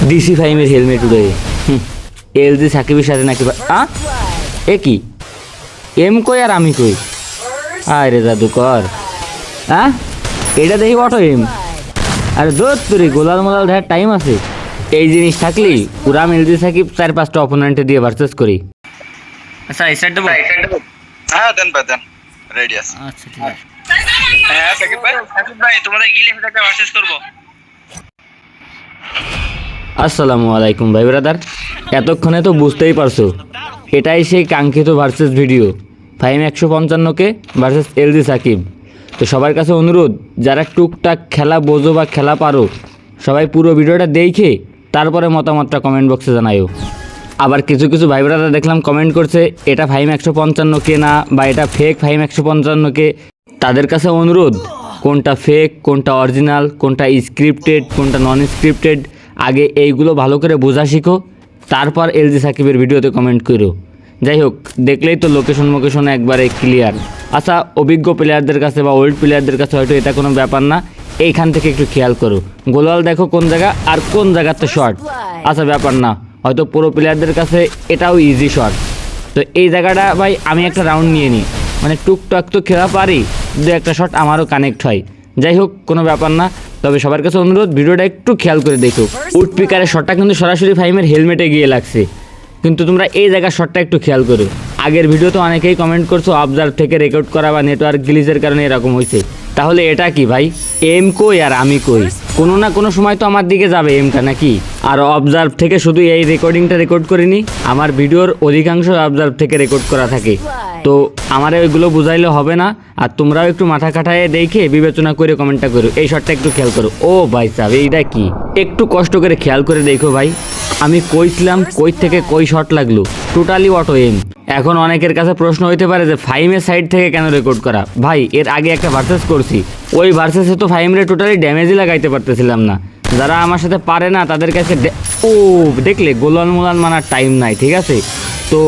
DC ফাইমের helmet উড়ে LG সাকিবের সাথে নাকি এ কি এম কই আর আমি কই আরে জাদুকর এটা দেখি অটো এম আরে দোস্ত তুই গোলাল মোলাল দেখার টাইম আছে এই জিনিস থাকলেই পুরা এলজি সাকিব 4-5টা অপোনেন্টে দিয়ে ভার্সেস করি। আচ্ছা এই সাইড দেবো হ্যাঁ দেন ভাই দেন রেডি আছে। আচ্ছা ঠিক আছে হ্যাঁ সাকিব ভাই তোমাদের গিলে একটা ভার্সেস করব। আসসালামু আলাইকুম ভাই ব্রাদার, এতক্ষণে তো বুঝতেই পারছো এটাই সেই কাঙ্ক্ষিত ভার্সেস ভিডিও ফাইম 155কে ভার্সেস এলজি সাকিব। তো সবার কাছে অনুরোধ, যারা টুকটাক খেলা বোঝো বা খেলা পারো সবাই পুরো ভিডিওটা দেখে তারপরে মতামতটা কমেন্ট বক্সে জানায়ও। আবার কিছু কিছু ভাই ব্রাদার দেখলাম কমেন্ট করছে এটা ফাইম 155কে না বা এটা ফেক ফাইম 155কে। তাদের কাছে অনুরোধ, কোনটা ফেক কোনটা অরিজিনাল কোনটা স্ক্রিপ্টেড কোনটা নন স্ক্রিপ্টেড আগে এইগুলো ভালো করে বোঝা শিখো, তারপর এলজি সাকিবের ভিডিওতে কমেন্ট করো। যাই হোক, দেখলেই তো লোকেশন একবারে ক্লিয়ার। আচ্ছা, অভিজ্ঞ প্লেয়ারদের কাছে বা ওল্ড প্লেয়ারদের কাছে হয়তো এটা কোনো ব্যাপার না, এইখান থেকে একটু খেয়াল করো গোলাল দেখো কোন জায়গা আর কোন জায়গাতে শর্ট। আচ্ছা ব্যাপার না, হয়তো পুরো প্লেয়ারদের কাছে এটাও ইজি শট। তো এই জায়গাটা ভাই আমি একটা রাউন্ড নিয়ে নিই, মানে টুকটাক তো খেলা পারি, দু একটা শট আমারও কানেক্ট হয়। যাই হোক, কোনো ব্যাপার না, তবে সবার কাছে অনুরোধ ভিডিওটা একটু খেয়াল করে দেখো। উড পিকারের শটটা কিন্তু সরাসরি ফাইমের হেলমেটে গিয়ে লাগছে, কিন্তু তোমরা এই জায়গার শটটা একটু খেয়াল করো। আগের ভিডিওতে অনেকেই কমেন্ট করছো অবজার্ভ থেকে রেকর্ড করা বা নেটওয়ার্ক গ্লিচের কারণে এরকম হয়েছে। তাহলে এটা কি ভাই, এম কই আর আমি কই? কোনো না কোনো সময় তো আমার দিকে যাবে এমটা নাকি? আর অবজার্ভ থেকে শুধু এই রেকর্ডিংটা রেকর্ড করিনি, আমার ভিডিওর অধিকাংশ অবজার্ভ থেকে রেকর্ড করা থাকে। তো আমার ওইগুলো বুঝাইলে হবে না, আর তোমরাও একটু মাথা কাটায় দেখে বিবেচনা করে কমেন্টটা করো। এই শটটা একটু খেয়াল করো। ও ভাই সাহেব, এইটা কি? একটু কষ্ট করে খেয়াল করে দেখো ভাই, আমি কইছিলাম কই থেকে কই শট লাগলো, টোটালি অটো এম। এখন অনেকের কাছে প্রশ্ন হইতে পারে যে ফাইমের সাইড থেকে কেন রেকর্ড করা? ভাই এর আগে একটা ভার্সেস করছি, ওই ভার্সেসে তো ফাইমরে টোটালি ড্যামেজই লাগাইতে পারতেছিলাম না। যারা আমার সাথে পারে না তাদের কাছে ও দেখলে গোলাল মোলাল মানার টাইম নাই, ঠিক আছে? তো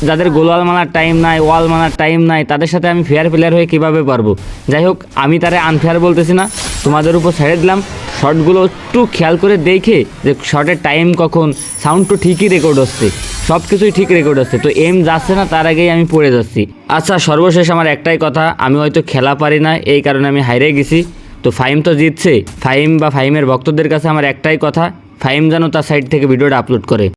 যাদের গোলাল মানার টাইম নাই, ওয়াল মানার টাইম নাই, তাদের সাথে আমি ফেয়ার প্লেয়ার হয়ে কীভাবে পারবো? যাই হোক, আমি তারে আনফেয়ার বলতেছি না, তোমাদের উপর ছেড়ে দিলাম। শর্টগুলো একটু খেয়াল করে দেখে যে শর্টের টাইম কখন, সাউন্ড তো ঠিকই রেকর্ড হচ্ছে, সব কিছুই ঠিক রেকর্ড হচ্ছে, তো এম যাচ্ছে না তার আগেই আমি পড়ে যাচ্ছি। আচ্ছা সর্বশেষ আমার একটাই কথা, আমি হয়তো খেলা পারি না এই কারণে আমি হাইরে গেছি। তো ফাইম তো জিতছে, ফাইম বা ফাইমের ভক্তদের কাছে আমার একটাই কথা, ফাইম যেন তার সাইড থেকে ভিডিওটা আপলোড করে।